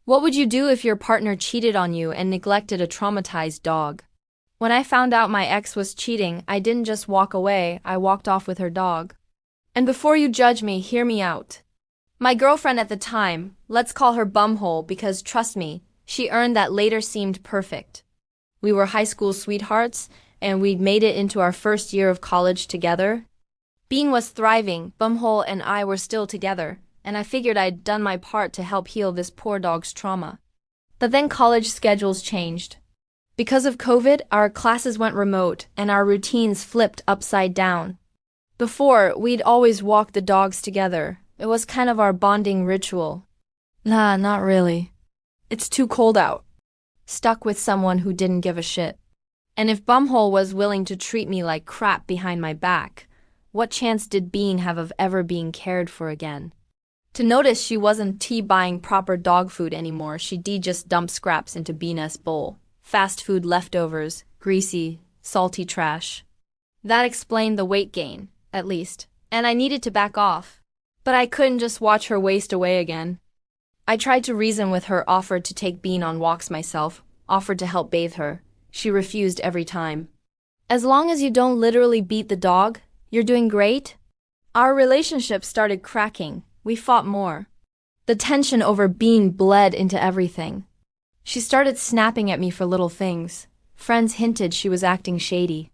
What would you do if your partner cheated on you and neglected a traumatized dog? When I found out my ex was cheating, I didn't just walk away, I walked off with her dog. And before you judge me, hear me out. My girlfriend at the time, let's call her Bumhole because trust me, she earned that later seemed perfect. We were high school sweethearts, and we'd made it into our first year of college together. Bean was thriving, Bumhole and I were still together, and I figured I'd done my part to help heal this poor dog's trauma. But then college schedules changed. Because of COVID, our classes went remote and our routines flipped upside down. Before, we'd always walk the dogs together. It was kind of our bonding ritual. Nah, not really. It's too cold out. Stuck with someone who didn't give a shit. And if Bumhole was willing to treat me like crap behind my back, what chance did Bean have of ever being cared for again? To notice she wasn't buying proper dog food anymore, she'd just dump scraps into Bean's bowl. Fast food leftovers, greasy, salty trash. That explained the weight gain, at least, and I needed to back off. But I couldn't just watch her waste away again. I tried to reason with her, offered to take Bean on walks myself, offered to help bathe her. She refused every time. As long as you don't literally beat the dog, you're doing great. Our relationship started cracking. We fought more. The tension over Bean bled into everything. She started snapping at me for little things. Friends hinted she was acting shady.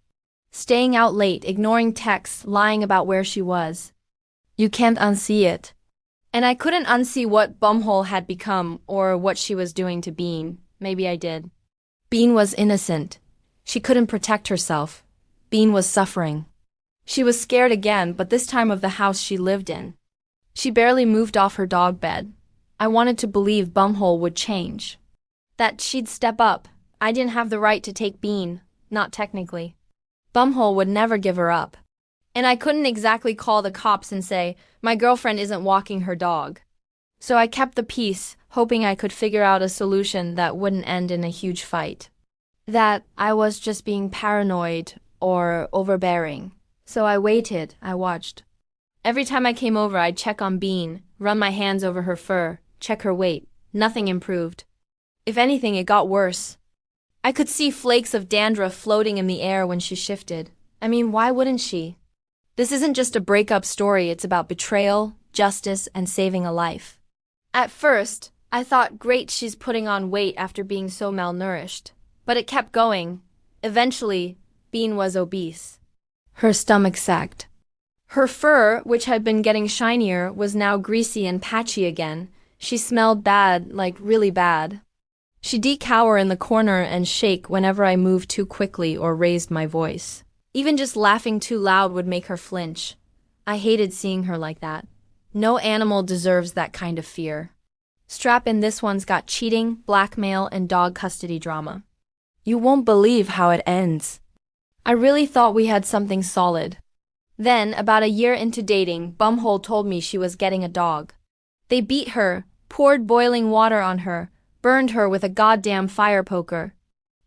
Staying out late, ignoring texts, lying about where she was. You can't unsee it. And I couldn't unsee what Bumhole had become or what she was doing to Bean. Maybe I did. Bean was innocent. She couldn't protect herself. Bean was suffering. She was scared again, but this time of the house she lived in. She barely moved off her dog bed. I wanted to believe Bumhole would change. That she'd step up. I didn't have the right to take Bean, not technically. Bumhole would never give her up. And I couldn't exactly call the cops and say, my girlfriend isn't walking her dog. So I kept the peace, hoping I could figure out a solution that wouldn't end in a huge fight. That I was just being paranoid or overbearing. So I waited, I watched. Every time I came over, I'd check on Bean, run my hands over her fur, check her weight. Nothing improved. If anything, it got worse. I could see flakes of dandruff floating in the air when she shifted. I mean, why wouldn't she? This isn't just a breakup story, it's about betrayal, justice, and saving a life. At first, I thought, great, she's putting on weight after being so malnourished. But it kept going. Eventually, Bean was obese. Her stomach sagged. Her fur, which had been getting shinier, was now greasy and patchy again. She smelled bad, like really bad. She'd cower in the corner and shake whenever I moved too quickly or raised my voice. Even just laughing too loud would make her flinch. I hated seeing her like that. No animal deserves that kind of fear. Strap in, this one's got cheating, blackmail, and dog custody drama. You won't believe how it ends. I really thought we had something solid. Then, about a year into dating, Bumhole told me she was getting a dog. They beat her, poured boiling water on her, burned her with a goddamn fire poker.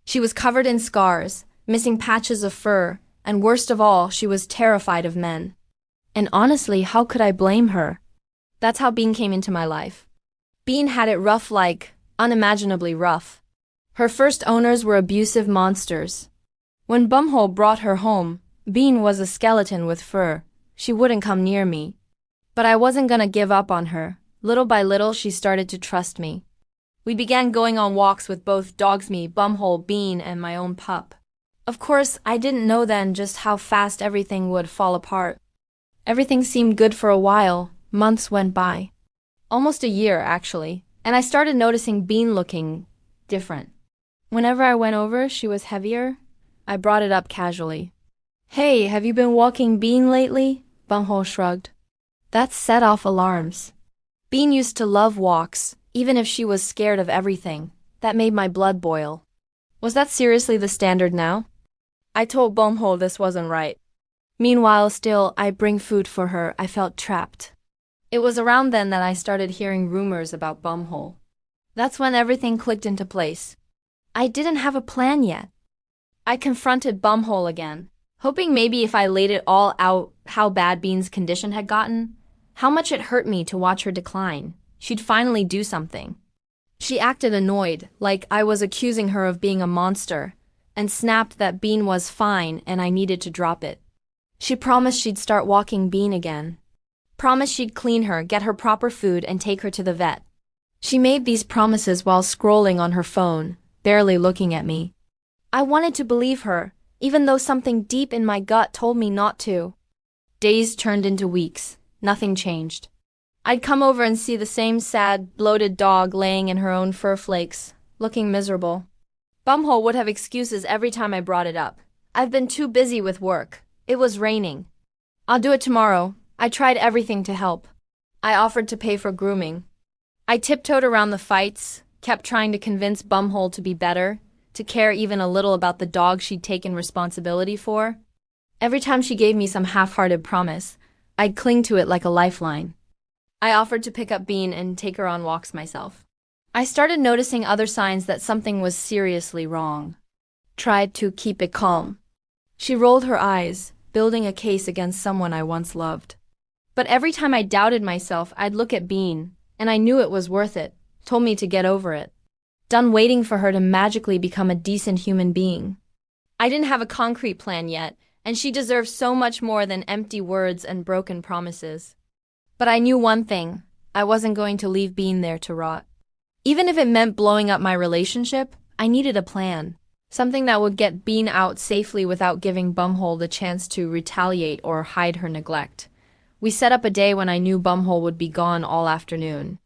She was covered in scars, missing patches of fur, and worst of all, she was terrified of men. And honestly, how could I blame her? That's how Bean came into my life. Bean had it rough, like unimaginably rough. Her first owners were abusive monsters. When Bumhole brought her home, Bean was a skeleton with fur. She wouldn't come near me. But I wasn't gonna give up on her. Little by little, she started to trust me. We began going on walks with both dogs, me, Bumhole, Bean, and my own pup. Of course, I didn't know then just how fast everything would fall apart. Everything seemed good for a while. Months went by. Almost a year, actually. And I started noticing Bean looking different. Whenever I went over, she was heavier. I brought it up casually. Hey, have you been walking Bean lately? Bumhole shrugged. That set off alarms. Bean used to love walks, even if she was scared of everything. That made my blood boil. Was that seriously the standard now? I told Bumhole this wasn't right. Meanwhile, still, I bring food for her. I felt trapped. It was around then that I started hearing rumors about Bumhole. That's when everything clicked into place. I didn't have a plan yet. I confronted Bumhole again, hoping maybe if I laid it all out how bad Bean's condition had gotten, how much it hurt me to watch her decline, she'd finally do something. She acted annoyed, like I was accusing her of being a monster, and snapped that Bean was fine and I needed to drop it. She promised she'd start walking Bean again. Promised she'd clean her, get her proper food, and take her to the vet. She made these promises while scrolling on her phone, barely looking at me. I wanted to believe her, even though something deep in my gut told me not to. Days turned into weeks. Nothing changed. I'd come over and see the same sad, bloated dog laying in her own fur flakes, looking miserable. Bumhole would have excuses every time I brought it up. I've been too busy with work. It was raining. I'll do it tomorrow. I tried everything to help. I offered to pay for grooming. I tiptoed around the fights, kept trying to convince Bumhole to be better, to care even a little about the dog she'd taken responsibility for. Every time she gave me some half-hearted promise, I'd cling to it like a lifeline. I offered to pick up Bean and take her on walks myself. I started noticing other signs that something was seriously wrong. Tried to keep it calm. She rolled her eyes, building a case against someone I once loved. But every time I doubted myself, I'd look at Bean, and I knew it was worth it, told me to get over it. Done waiting for her to magically become a decent human being. I didn't have a concrete plan yet, and she deserved so much more than empty words and broken promises. But I knew one thing, I wasn't going to leave Bean there to rot. Even if it meant blowing up my relationship, I needed a plan. Something that would get Bean out safely without giving Bumhole the chance to retaliate or hide her neglect. We set up a day when I knew Bumhole would be gone all afternoon.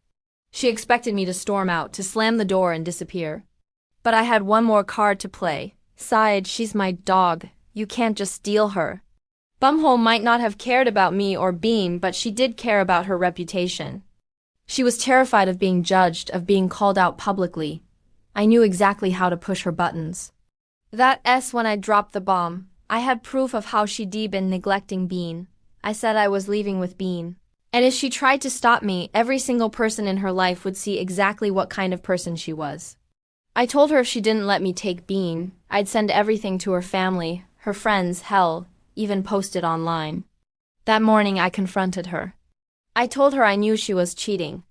She expected me to storm out, to slam the door and disappear. But I had one more card to play. Sighed, she's my dog. You can't just steal her. Bumhole might not have cared about me or Bean, but she did care about her reputation. She was terrified of being judged, of being called out publicly. I knew exactly how to push her buttons. That when I dropped the bomb, I had proof of how she'd been neglecting Bean. I said I was leaving with Bean. And if she tried to stop me, every single person in her life would see exactly what kind of person she was. I told her if she didn't let me take Bean, I'd send everything to her family, her friends, hell, even post it online. That morning I confronted her. I told her I knew she was cheating.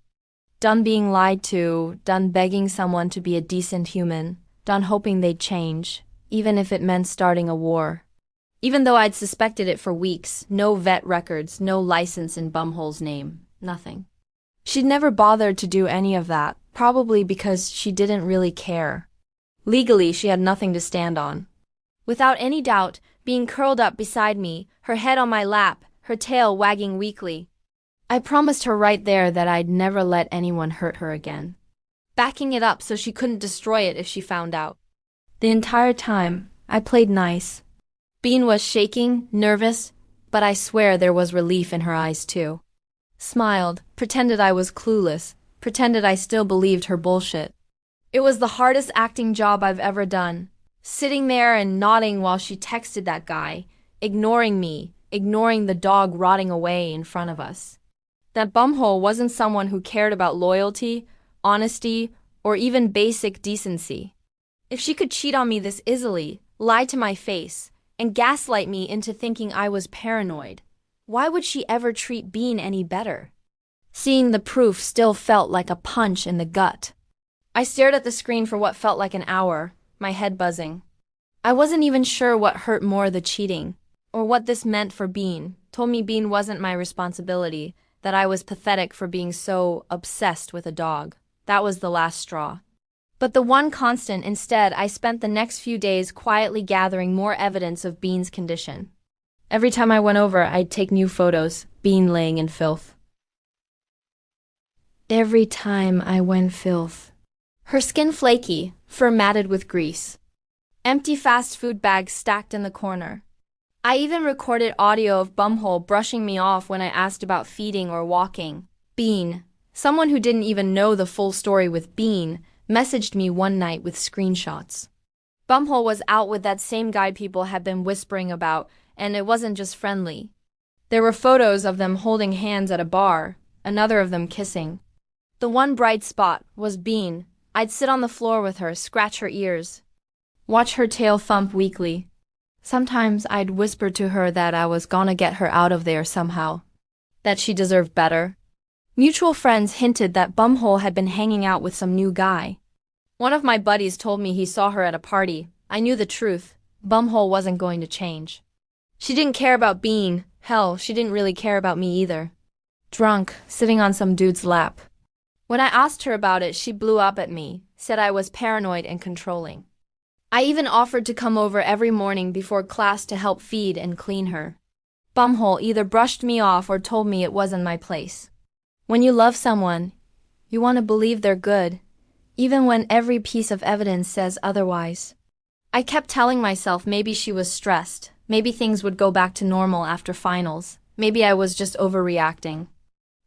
Done being lied to, done begging someone to be a decent human, done hoping they'd change, even if it meant starting a war. Even though I'd suspected it for weeks, no vet records, no license in Bumhole's name, nothing. She'd never bothered to do any of that, probably because she didn't really care. Legally, she had nothing to stand on. Without any doubt, being curled up beside me, her head on my lap, her tail wagging weakly. I promised her right there that I'd never let anyone hurt her again. Backing it up so she couldn't destroy it if she found out. The entire time, I played nice. Bean was shaking, nervous, but I swear there was relief in her eyes too. Smiled, pretended I was clueless, pretended I still believed her bullshit. It was the hardest acting job I've ever done. Sitting there and nodding while she texted that guy, ignoring me, ignoring the dog rotting away in front of us. That Bumhole wasn't someone who cared about loyalty, honesty, or even basic decency. If she could cheat on me this easily, lie to my face, and gaslight me into thinking I was paranoid, why would she ever treat Bean any better? Seeing the proof still felt like a punch in the gut. I stared at the screen for what felt like an hour, my head buzzing. I wasn't even sure what hurt more, the cheating, or what this meant for Bean. Told me Bean wasn't my responsibility, that I was pathetic for being so obsessed with a dog. That was the last straw. But the one constant, instead, I spent the next few days quietly gathering more evidence of Bean's condition. Every time I went over, I'd take new photos, Bean laying in filth. Every time I went filth. Her skin flaky, fur matted with grease. Empty fast food bags stacked in the corner. I even recorded audio of Bumhole brushing me off when I asked about feeding or walking. Bean, someone who didn't even know the full story with Bean, messaged me one night with screenshots. Bumhole was out with that same guy people had been whispering about, and it wasn't just friendly. There were photos of them holding hands at a bar, another of them kissing. The one bright spot was Bean. I'd sit on the floor with her, scratch her ears, watch her tail thump weakly. Sometimes I'd whisper to her that I was gonna get her out of there somehow, that she deserved better. Mutual friends hinted that Bumhole had been hanging out with some new guy. One of my buddies told me he saw her at a party. I knew the truth. Bumhole wasn't going to change. She didn't care about Bean. Hell, she didn't really care about me either. Drunk, sitting on some dude's lap. When I asked her about it, she blew up at me, said I was paranoid and controlling. I even offered to come over every morning before class to help feed and clean her. Bumhole either brushed me off or told me it wasn't my place. When you love someone, you want to believe they're good, even when every piece of evidence says otherwise. I kept telling myself maybe she was stressed, maybe things would go back to normal after finals, maybe I was just overreacting.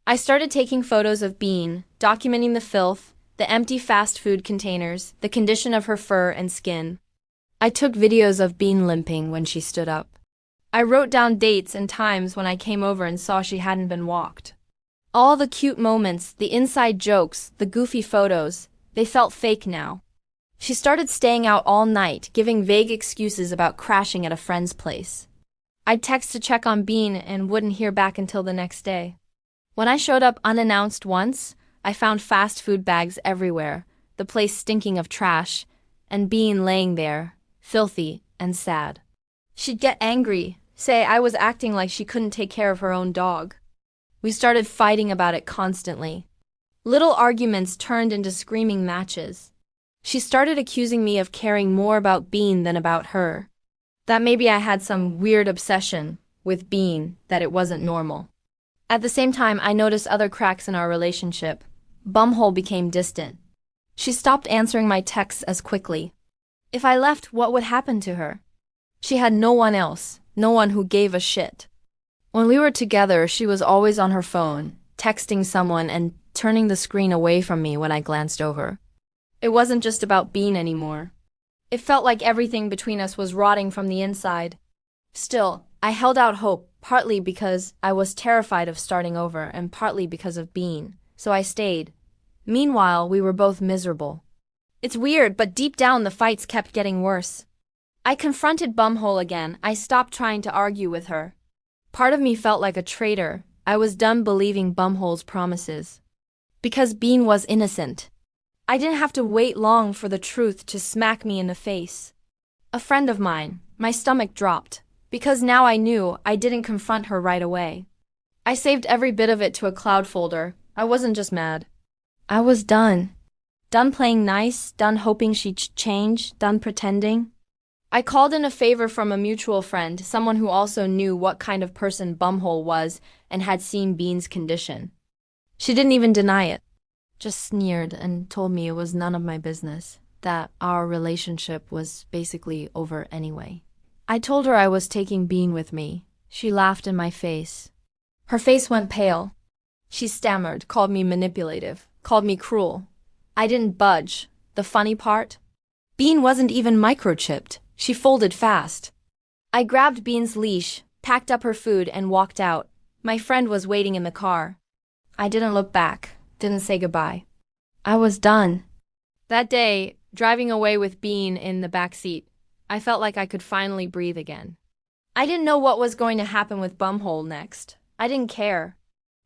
I started taking photos of Bean, documenting the filth, the empty fast food containers, the condition of her fur and skin. I took videos of Bean limping when she stood up. I wrote down dates and times when I came over and saw she hadn't been walked. All the cute moments, the inside jokes, the goofy photos, they felt fake now. She started staying out all night, giving vague excuses about crashing at a friend's place. I'd text to check on Bean and wouldn't hear back until the next day. When I showed up unannounced once, I found fast food bags everywhere, the place stinking of trash, and Bean laying there, filthy and sad. She'd get angry, say I was acting like she couldn't take care of her own dog. We started fighting about it constantly. Little arguments turned into screaming matches. She started accusing me of caring more about Bean than about her. That maybe I had some weird obsession with Bean, that it wasn't normal. At the same time, I noticed other cracks in our relationship. Bumhole became distant. She stopped answering my texts as quickly. If I left, what would happen to her? She had no one else, no one who gave a shit. When we were together, she was always on her phone, texting someone and turning the screen away from me when I glanced over. It wasn't just about Bean anymore. It felt like everything between us was rotting from the inside. Still, I held out hope, partly because I was terrified of starting over and partly because of Bean, so I stayed. Meanwhile, we were both miserable. It's weird, but deep down the fights kept getting worse. I confronted Bumhole again. I stopped trying to argue with her. Part of me felt like a traitor. I was done believing Bumhole's promises. Because Bean was innocent. I didn't have to wait long for the truth to smack me in the face. A friend of mine, my stomach dropped, because now I knew I didn't confront her right away. I saved every bit of it to a cloud folder. I wasn't just mad. I was done. Done playing nice, done hoping she'd change, done pretending. I called in a favor from a mutual friend, someone who also knew what kind of person Bumhole was and had seen Bean's condition. She didn't even deny it, just sneered and told me it was none of my business, that our relationship was basically over anyway. I told her I was taking Bean with me. She laughed in my face. Her face went pale. She stammered, called me manipulative, called me cruel. I didn't budge. The funny part? Bean wasn't even microchipped. She folded fast. I grabbed Bean's leash, packed up her food, and walked out. My friend was waiting in the car. I didn't look back, didn't say goodbye. I was done. That day, driving away with Bean in the back seat, I felt like I could finally breathe again. I didn't know what was going to happen with Bumhole next. I didn't care.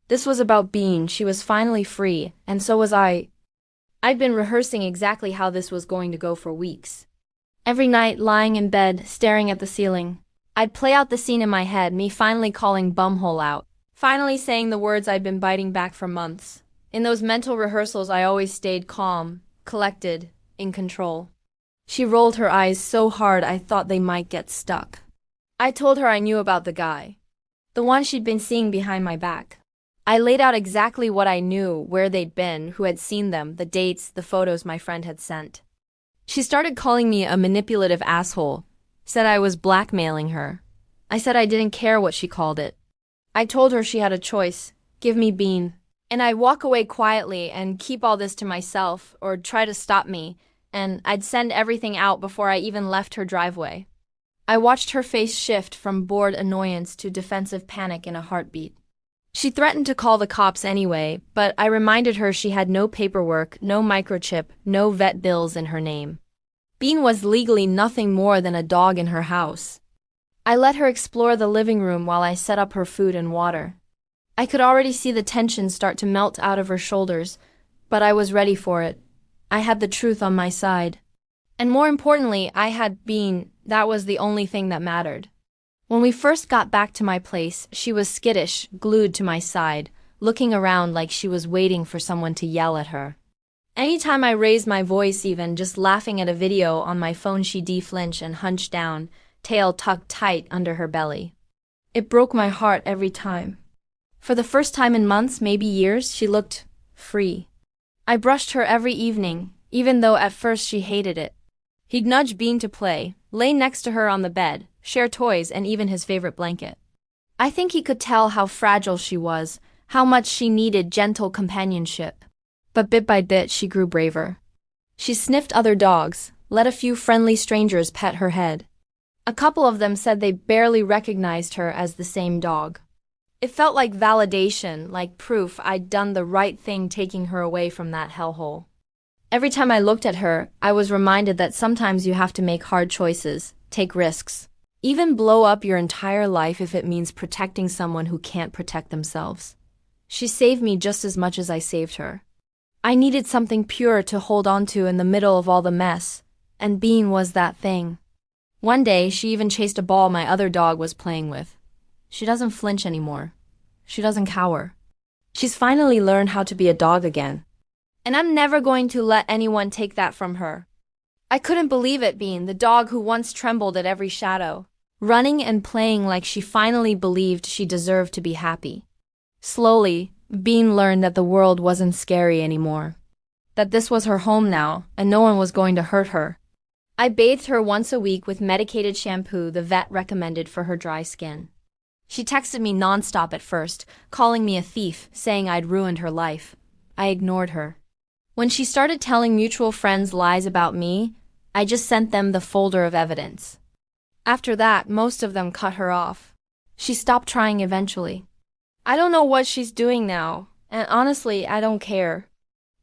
This was about Bean. She was finally free, and so was I. I'd been rehearsing exactly how this was going to go for weeks. Every night, lying in bed, staring at the ceiling, I'd play out the scene in my head, me finally calling Bumhole out, finally saying the words I'd been biting back for months. In those mental rehearsals, I always stayed calm, collected, in control. She rolled her eyes so hard I thought they might get stuck. I told her I knew about the guy, the one she'd been seeing behind my back. I laid out exactly what I knew, where they'd been, who had seen them, the dates, the photos my friend had sent. She started calling me a manipulative asshole, said I was blackmailing her. I said I didn't care what she called it. I told her she had a choice, give me Bean, and I'd walk away quietly and keep all this to myself or try to stop me, and I'd send everything out before I even left her driveway. I watched her face shift from bored annoyance to defensive panic in a heartbeat. She threatened to call the cops anyway, but I reminded her she had no paperwork, no microchip, no vet bills in her name. Bean was legally nothing more than a dog in her house. I let her explore the living room while I set up her food and water. I could already see the tension start to melt out of her shoulders, but I was ready for it. I had the truth on my side. And more importantly, I had Bean. That was the only thing that mattered. When we first got back to my place, she was skittish, glued to my side, looking around like she was waiting for someone to yell at her. Anytime I raised my voice, even just laughing at a video on my phone, she'd deflinch and hunch down, tail tucked tight under her belly. It broke my heart every time. For the first time in months, maybe years, she looked free. I brushed her every evening, even though at first she hated it. He'd nudge Bean to play, lay next to her on the bed, share toys and even his favorite blanket. I think he could tell how fragile she was, how much she needed gentle companionship. But bit by bit she grew braver. She sniffed other dogs, let a few friendly strangers pet her head. A couple of them said they barely recognized her as the same dog. It felt like validation, like proof I'd done the right thing taking her away from that hellhole. Every time I looked at her, I was reminded that sometimes you have to make hard choices, take risks, even blow up your entire life if it means protecting someone who can't protect themselves. She saved me just as much as I saved her. I needed something pure to hold on to in the middle of all the mess, and Bean was that thing. One day, she even chased a ball my other dog was playing with. She doesn't flinch anymore. She doesn't cower. She's finally learned how to be a dog again. And I'm never going to let anyone take that from her. I couldn't believe it, Bean, the dog who once trembled at every shadow, running and playing like she finally believed she deserved to be happy. Slowly, Bean learned that the world wasn't scary anymore. That this was her home now, and no one was going to hurt her. I bathed her once a week with medicated shampoo the vet recommended for her dry skin. She texted me nonstop at first, calling me a thief, saying I'd ruined her life. I ignored her. When she started telling mutual friends lies about me, I just sent them the folder of evidence. After that, most of them cut her off. She stopped trying eventually. I don't know what she's doing now, and honestly, I don't care.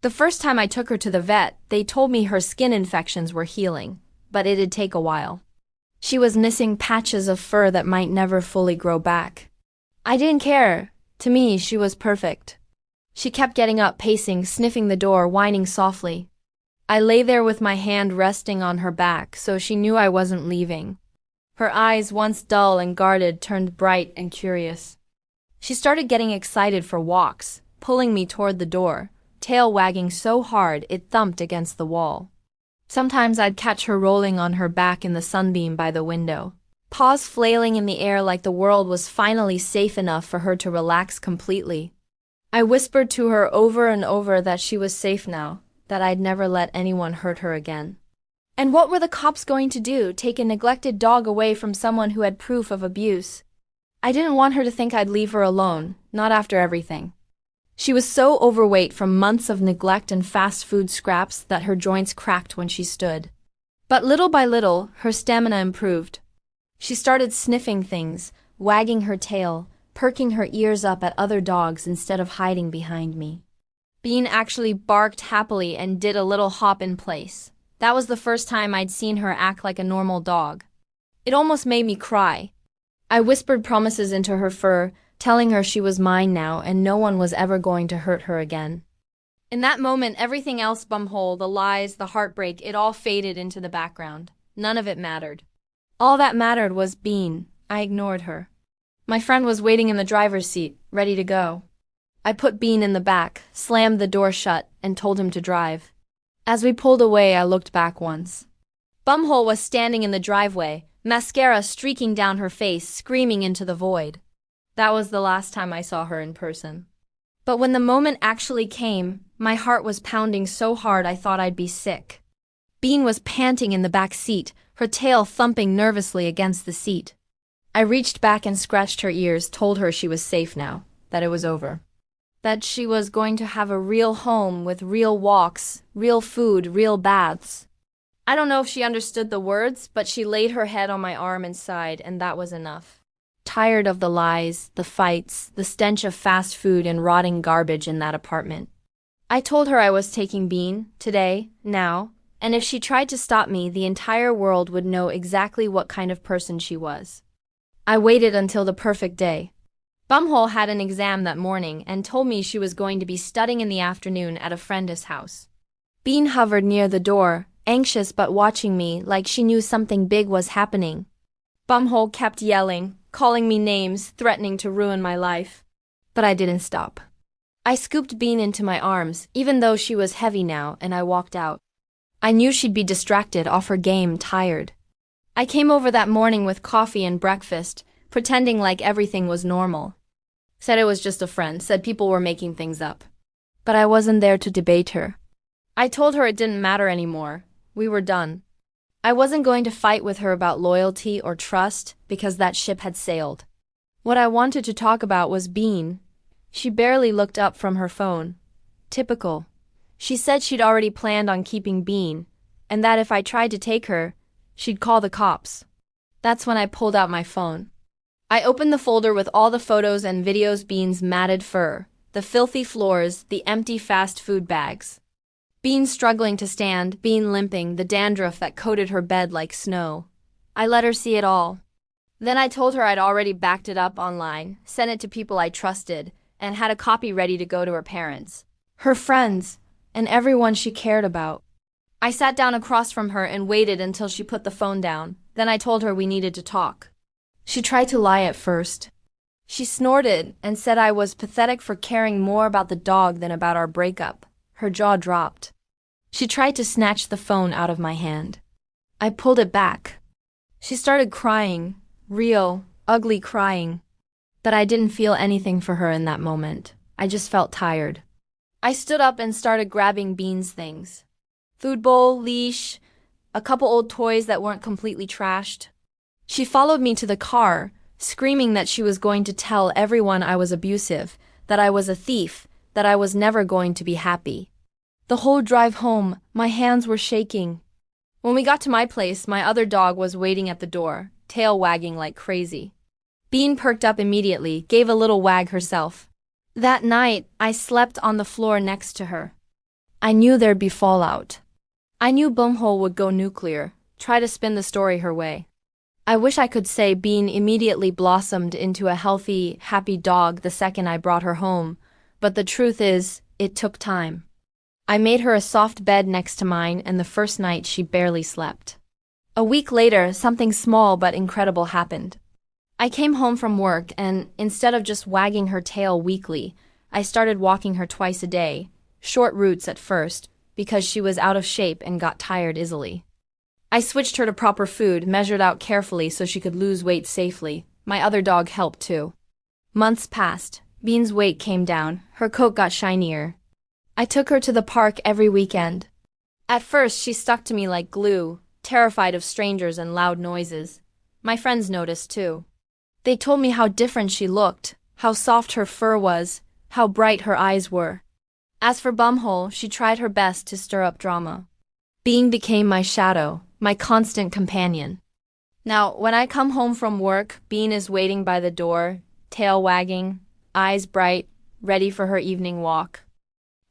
The first time I took her to the vet, they told me her skin infections were healing, but it'd take a while. She was missing patches of fur that might never fully grow back. I didn't care. To me, she was perfect. She kept getting up, pacing, sniffing the door, whining softly. I lay there with my hand resting on her back, so she knew I wasn't leaving. Her eyes, once dull and guarded, turned bright and curious. She started getting excited for walks, pulling me toward the door, tail wagging so hard it thumped against the wall. Sometimes I'd catch her rolling on her back in the sunbeam by the window, paws flailing in the air like the world was finally safe enough for her to relax completely. I whispered to her over and over that she was safe now, that I'd never let anyone hurt her again. And what were the cops going to do, take a neglected dog away from someone who had proof of abuse? I didn't want her to think I'd leave her alone, not after everything. She was so overweight from months of neglect and fast food scraps that her joints cracked when she stood. But little by little, her stamina improved. She started sniffing things, wagging her tail, perking her ears up at other dogs instead of hiding behind me. Bean actually barked happily and did a little hop in place. That was the first time I'd seen her act like a normal dog. It almost made me cry. I whispered promises into her fur, telling her she was mine now and no one was ever going to hurt her again. In that moment, everything else, bumhole, the lies, the heartbreak, it all faded into the background. None of it mattered. All that mattered was Bean. I ignored her. My friend was waiting in the driver's seat, ready to go. I put Bean in the back, slammed the door shut, and told him to drive. As we pulled away, I looked back once. Bumhole was standing in the driveway, mascara streaking down her face, screaming into the void. That was the last time I saw her in person. But when the moment actually came, my heart was pounding so hard I thought I'd be sick. Bean was panting in the back seat, her tail thumping nervously against the seat. I reached back and scratched her ears, told her she was safe now, that it was over. That she was going to have a real home with real walks, real food, real baths. I don't know if she understood the words, but she laid her head on my arm and sighed, and that was enough. Tired of the lies, the fights, the stench of fast food and rotting garbage in that apartment. I told her I was taking Bean, today, now, and if she tried to stop me, the entire world would know exactly what kind of person she was. I waited until the perfect day. Bumhole had an exam that morning and told me she was going to be studying in the afternoon at a friend's house. Bean hovered near the door, anxious but watching me like she knew something big was happening. Bumhole kept yelling, calling me names, threatening to ruin my life. But I didn't stop. I scooped Bean into my arms, even though she was heavy now, and I walked out. I knew she'd be distracted off her game, tired. I came over that morning with coffee and breakfast, pretending like everything was normal. Said it was just a friend, said people were making things up. But I wasn't there to debate her. I told her it didn't matter anymore. We were done. I wasn't going to fight with her about loyalty or trust because that ship had sailed. What I wanted to talk about was Bean. She barely looked up from her phone. Typical. She said she'd already planned on keeping Bean, and that if I tried to take her, she'd call the cops. That's when I pulled out my phone. I opened the folder with all the photos and videos: Bean's matted fur, the filthy floors, the empty fast food bags. Bean struggling to stand, Bean limping, the dandruff that coated her bed like snow. I let her see it all. Then I told her I'd already backed it up online, sent it to people I trusted, and had a copy ready to go to her parents, her friends, and everyone she cared about. I sat down across from her and waited until she put the phone down. Then I told her we needed to talk. She tried to lie at first. She snorted and said I was pathetic for caring more about the dog than about our breakup. Her jaw dropped. She tried to snatch the phone out of my hand. I pulled it back. She started crying, real, ugly crying. But I didn't feel anything for her in that moment. I just felt tired. I stood up and started grabbing Bean's things. Food bowl, leash, a couple old toys that weren't completely trashed. She followed me to the car, screaming that she was going to tell everyone I was abusive, that I was a thief, that I was never going to be happy. The whole drive home, my hands were shaking. When we got to my place, my other dog was waiting at the door, tail wagging like crazy. Bean perked up immediately, gave a little wag herself. That night, I slept on the floor next to her. I knew there'd be fallout. I knew Bumhole would go nuclear, try to spin the story her way. I wish I could say Bean immediately blossomed into a healthy, happy dog the second I brought her home, but the truth is, it took time. I made her a soft bed next to mine, and the first night she barely slept. A week later, something small but incredible happened. I came home from work, and instead of just wagging her tail weekly, I started walking her twice a day, short routes at first, because she was out of shape and got tired easily. I switched her to proper food, measured out carefully so she could lose weight safely. My other dog helped too. Months passed. Bean's weight came down. Her coat got shinier. I took her to the park every weekend. At first, she stuck to me like glue, terrified of strangers and loud noises. My friends noticed too. They told me how different she looked, how soft her fur was, how bright her eyes were. As for Bumhole, she tried her best to stir up drama. Bean became my shadow, my constant companion. Now, when I come home from work, Bean is waiting by the door, tail wagging, eyes bright, ready for her evening walk.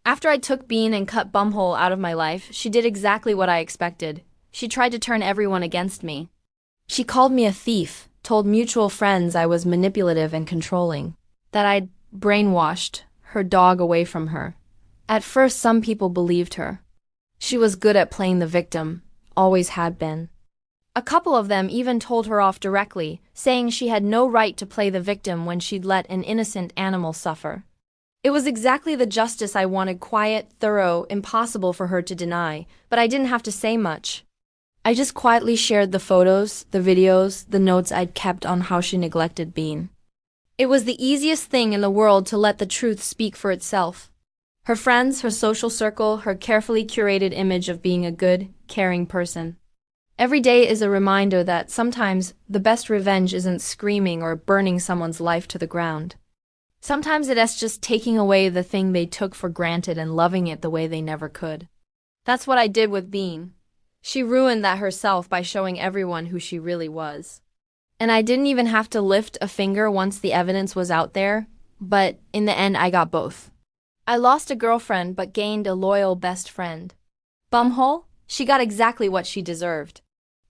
After I took Bean and cut Bumhole out of my life, she did exactly what I expected. She tried to turn everyone against me. She called me a thief, told mutual friends I was manipulative and controlling, that I'd brainwashed her dog away from her. At first, some people believed her. She was good at playing the victim, always had been. A couple of them even told her off directly, saying she had no right to play the victim when she'd let an innocent animal suffer. It was exactly the justice I wanted: quiet, thorough, impossible for her to deny, but I didn't have to say much. I just quietly shared the photos, the videos, the notes I'd kept on how she neglected Bean. It was the easiest thing in the world to let the truth speak for itself. Her friends, her social circle, her carefully curated image of being a good, caring person. Every day is a reminder that sometimes the best revenge isn't screaming or burning someone's life to the ground. Sometimes it's just taking away the thing they took for granted and loving it the way they never could. That's what I did with Bean. She ruined that herself by showing everyone who she really was. And I didn't even have to lift a finger once the evidence was out there, but in the end I got both. I lost a girlfriend but gained a loyal best friend. Bumhole, she got exactly what she deserved.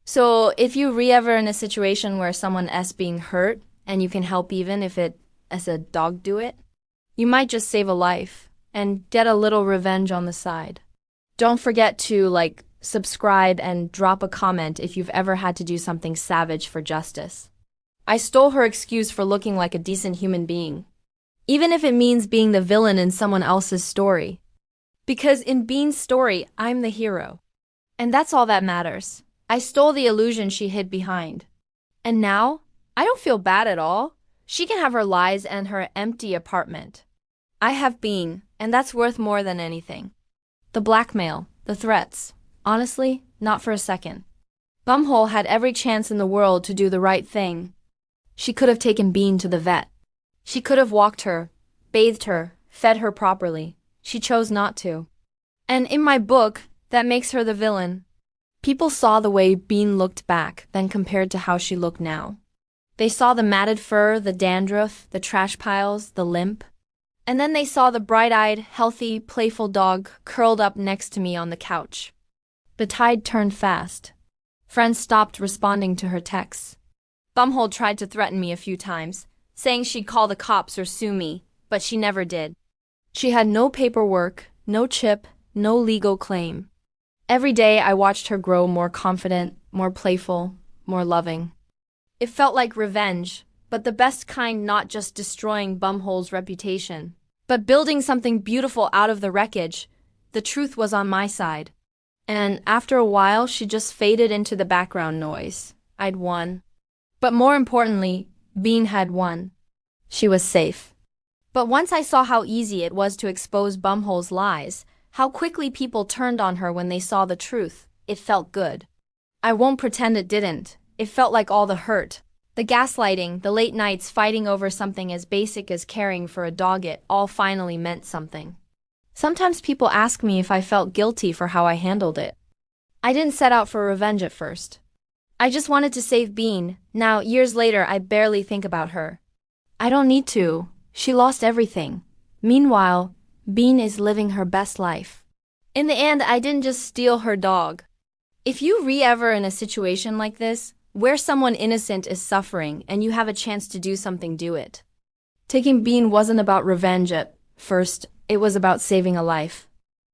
So if you ever in a situation where someone is being hurt, and you can help even if it as a dog do it? You might just save a life and get a little revenge on the side. Don't forget to subscribe, and drop a comment if you've ever had to do something savage for justice. I stole her excuse for looking like a decent human being, even if it means being the villain in someone else's story. Because in Bean's story, I'm the hero. And that's all that matters. I stole the illusion she hid behind. And now, I don't feel bad at all. She can have her lies and her empty apartment. I have Bean, and that's worth more than anything. The blackmail, the threats. Honestly, not for a second. Bumhole had every chance in the world to do the right thing. She could have taken Bean to the vet. She could have walked her, bathed her, fed her properly. She chose not to. And in my book, that makes her the villain. People saw the way Bean looked back, then compared to how she looked now. They saw the matted fur, the dandruff, the trash piles, the limp. And then they saw the bright-eyed, healthy, playful dog curled up next to me on the couch. The tide turned fast. Friends stopped responding to her texts. Bumhole tried to threaten me a few times, saying she'd call the cops or sue me, but she never did. She had no paperwork, no chip, no legal claim. Every day I watched her grow more confident, more playful, more loving. It felt like revenge, but the best kind, not just destroying Bumhole's reputation, but building something beautiful out of the wreckage. The truth was on my side. And after a while, she just faded into the background noise. I'd won. But more importantly, Bean had won. She was safe. But once I saw how easy it was to expose Bumhole's lies, how quickly people turned on her when they saw the truth, it felt good. I won't pretend it didn't. It felt like all the hurt, the gaslighting, the late nights fighting over something as basic as caring for a dog, it all finally meant something. Sometimes people ask me if I felt guilty for how I handled it. I didn't set out for revenge at first. I just wanted to save Bean. Now, years later, I barely think about her. I don't need to. She lost everything. Meanwhile, Bean is living her best life. In the end, I didn't just steal her dog. If you ever in a situation like this, where someone innocent is suffering and you have a chance to do something, do it. Taking Bean wasn't about revenge at first, it was about saving a life.